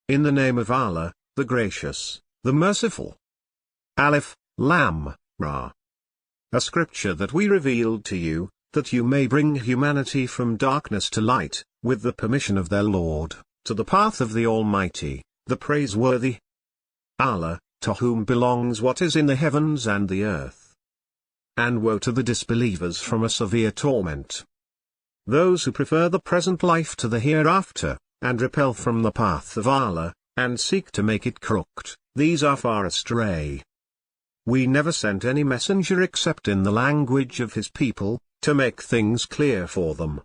in the name of Allah, the Gracious, the Merciful. Alif, Lam, Ra. A scripture that we revealed to you, that you may bring humanity from darkness to light, with the permission of their Lord, to the path of the Almighty, the Praiseworthy. Allah, to whom belongs what is in the heavens and the earth. And woe to the disbelievers from a severe torment. Those who prefer the present life to the hereafter, and repel from the path of Allah, and seek to make it crooked, these are far astray. We never sent any messenger except in the language of his people, to make things clear for them.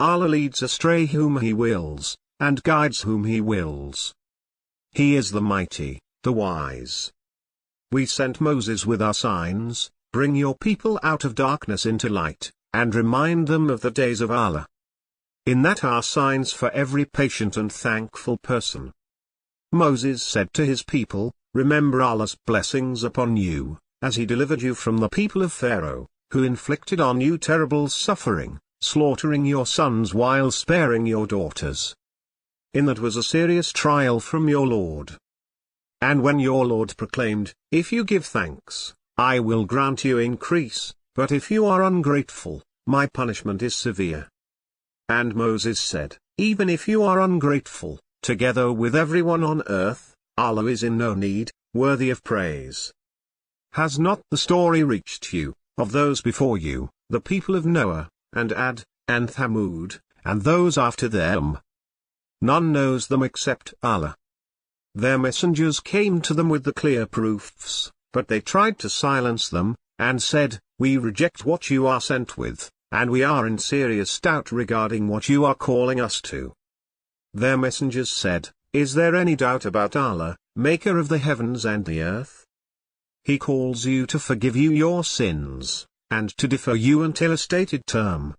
Allah leads astray whom he wills, and guides whom he wills. He is the mighty, the wise. We sent Moses with our signs, bring your people out of darkness into light, and remind them of the days of Allah. In that are signs for every patient and thankful person. Moses said to his people, remember Allah's blessings upon you, as he delivered you from the people of Pharaoh, who inflicted on you terrible suffering, slaughtering your sons while sparing your daughters. In that was a serious trial from your Lord. And when your Lord proclaimed, if you give thanks, I will grant you increase, but if you are ungrateful, my punishment is severe. And Moses said, even if you are ungrateful, together with everyone on earth, Allah is in no need, worthy of praise. Has not the story reached you, of those before you, the people of Noah, and Ad, and Thamud, and those after them? None knows them except Allah. Their messengers came to them with the clear proofs, but they tried to silence them, and said, we reject what you are sent with, and we are in serious doubt regarding what you are calling us to. Their messengers said, is there any doubt about Allah, maker of the heavens and the earth? He calls you to forgive you your sins, and to defer you until a stated term.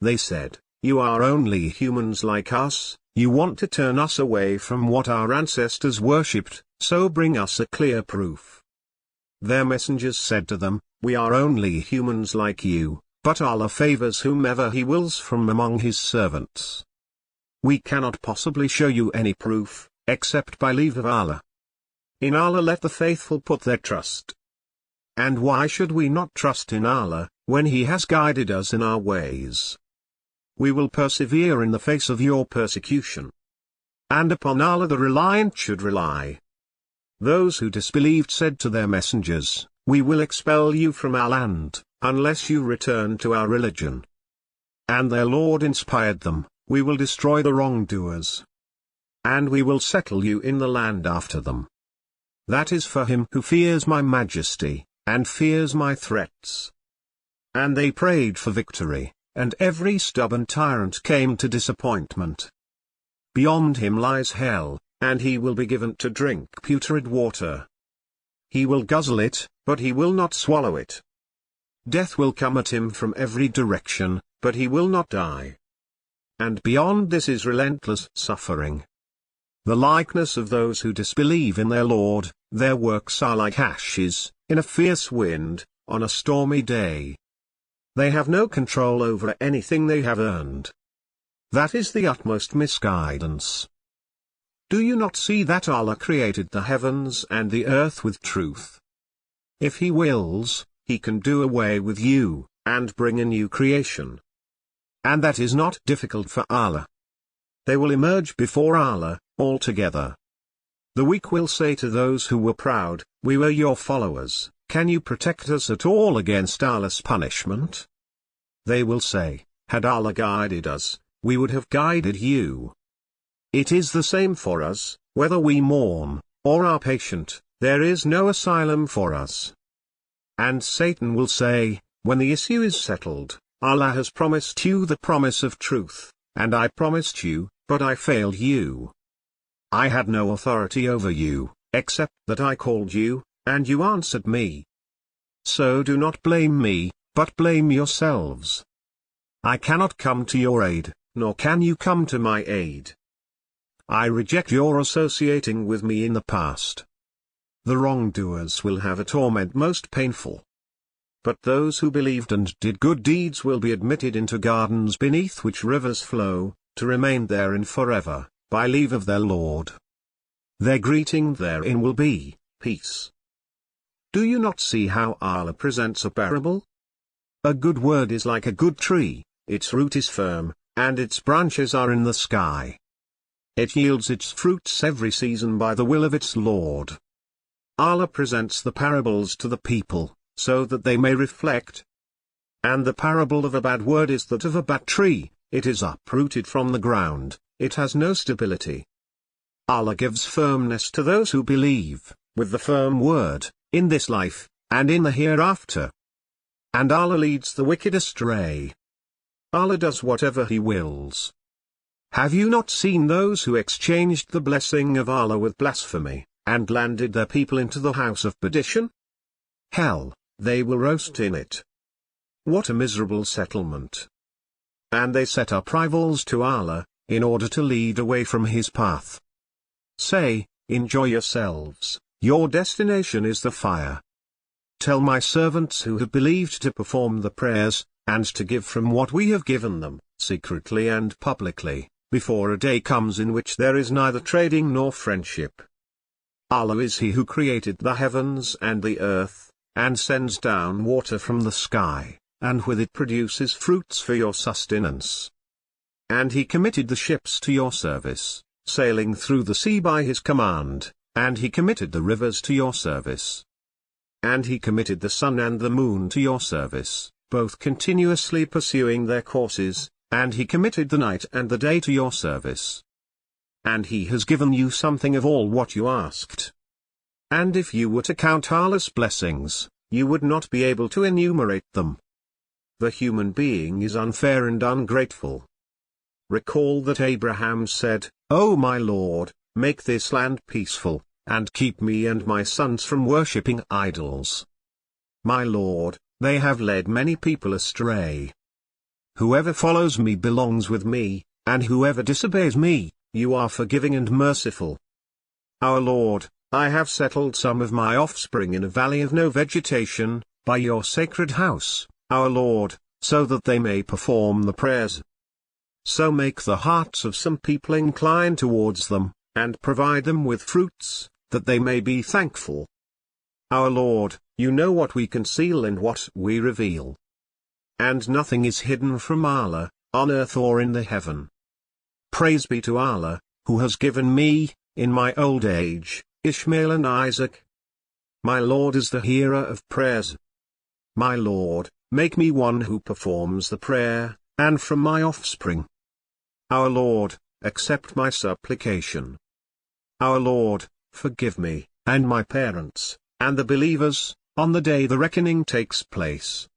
They said, you are only humans like us, you want to turn us away from what our ancestors worshipped, so bring us a clear proof. Their messengers said to them, we are only humans like you, but Allah favors whomever He wills from among His servants. We cannot possibly show you any proof, except by leave of Allah. In Allah let the faithful put their trust. And why should we not trust in Allah, when He has guided us in our ways? We will persevere in the face of your persecution. And upon Allah the reliant should rely. Those who disbelieved said to their messengers, we will expel you from our land, unless you return to our religion. And their Lord inspired them, we will destroy the wrongdoers. And we will settle you in the land after them. That is for him who fears my majesty, and fears my threats. And they prayed for victory, and every stubborn tyrant came to disappointment. Beyond him lies hell, and he will be given to drink putrid water. He will guzzle it, but he will not swallow it. Death will come at him from every direction, but he will not die. And beyond this is relentless suffering. The likeness of those who disbelieve in their Lord, their works are like ashes, in a fierce wind, on a stormy day. They have no control over anything they have earned. That is the utmost misguidance. Do you not see that Allah created the heavens and the earth with truth? If He wills, He can do away with you, and bring a new creation. And that is not difficult for Allah. They will emerge before Allah, all together. The weak will say to those who were proud, we were your followers, can you protect us at all against Allah's punishment? They will say, had Allah guided us, we would have guided you. It is the same for us, whether we mourn, or are patient, there is no asylum for us. And Satan will say, when the issue is settled, Allah has promised you the promise of truth, and I promised you, but I failed you. I had no authority over you, except that I called you, and you answered me. So do not blame me, but blame yourselves. I cannot come to your aid, nor can you come to my aid. I reject your associating with me in the past. The wrongdoers will have a torment most painful. But those who believed and did good deeds will be admitted into gardens beneath which rivers flow, to remain therein forever, by leave of their Lord. Their greeting therein will be, peace. Do you not see how Allah presents a parable? A good word is like a good tree, its root is firm, and its branches are in the sky. It yields its fruits every season by the will of its Lord. Allah presents the parables to the people, so that they may reflect. And the parable of a bad word is that of a bad tree, it is uprooted from the ground, it has no stability. Allah gives firmness to those who believe, with the firm word, in this life, and in the hereafter. And Allah leads the wicked astray. Allah does whatever He wills. Have you not seen those who exchanged the blessing of Allah with blasphemy, and landed their people into the house of perdition? Hell, they will roast in it. What a miserable settlement. And they set up rivals to Allah, in order to lead away from His path. Say, enjoy yourselves, your destination is the fire. Tell my servants who have believed to perform the prayers, and to give from what we have given them, secretly and publicly, before a day comes in which there is neither trading nor friendship. Allah is He who created the heavens and the earth, and sends down water from the sky, and with it produces fruits for your sustenance. And He committed the ships to your service, sailing through the sea by His command, and He committed the rivers to your service. And He committed the sun and the moon to your service, both continuously pursuing their courses, and He committed the night and the day to your service. And He has given you something of all what you asked. And if you were to count Allah's blessings, you would not be able to enumerate them. The human being is unfair and ungrateful. Recall that Abraham said, "O my Lord, make this land peaceful, and keep me and my sons from worshipping idols. My Lord, they have led many people astray. Whoever follows me belongs with me, and whoever disobeys me, you are forgiving and merciful. Our Lord, I have settled some of my offspring in a valley of no vegetation, by your sacred house, our Lord, so that they may perform the prayers. So make the hearts of some people incline towards them, and provide them with fruits, that they may be thankful. Our Lord, you know what we conceal and what we reveal. And nothing is hidden from Allah, on earth or in the heaven. Praise be to Allah, who has given me, in my old age, Ishmael and Isaac. My Lord is the hearer of prayers. My Lord, make me one who performs the prayer, and from my offspring. Our Lord, accept my supplication. Our Lord, forgive me, and my parents, and the believers, on the day the reckoning takes place.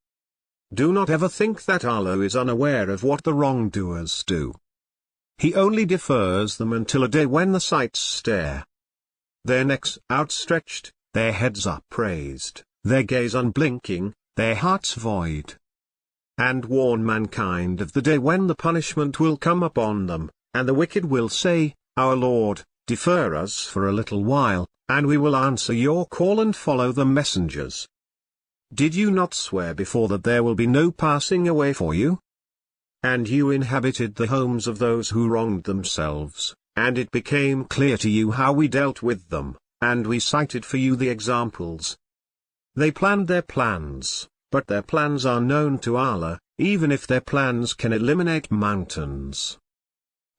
Do not ever think that Allah is unaware of what the wrongdoers do. He only defers them until a day when the sights stare. Their necks outstretched, their heads upraised, their gaze unblinking, their hearts void. And warn mankind of the day when the punishment will come upon them, and the wicked will say, Our Lord, defer us for a little while, and we will answer your call and follow the messengers. Did you not swear before that there will be no passing away for you? And you inhabited the homes of those who wronged themselves, and it became clear to you how we dealt with them, and we cited for you the examples. They planned their plans, but their plans are known to Allah, even if their plans can eliminate mountains.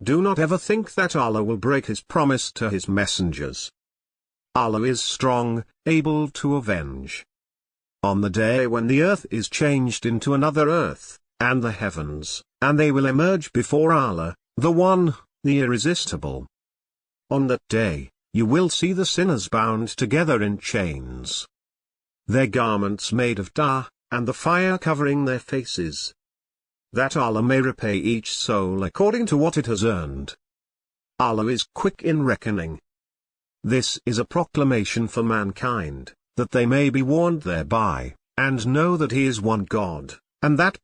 Do not ever think that Allah will break His promise to His messengers. Allah is strong, able to avenge. On the day when the earth is changed into another earth, and the heavens, and they will emerge before Allah, the One, the Irresistible. On that day, you will see the sinners bound together in chains. Their garments made of tar, and the fire covering their faces. That Allah may repay each soul according to what it has earned. Allah is quick in reckoning. This is a proclamation for mankind, that they may be warned thereby, and know that He is one God, and that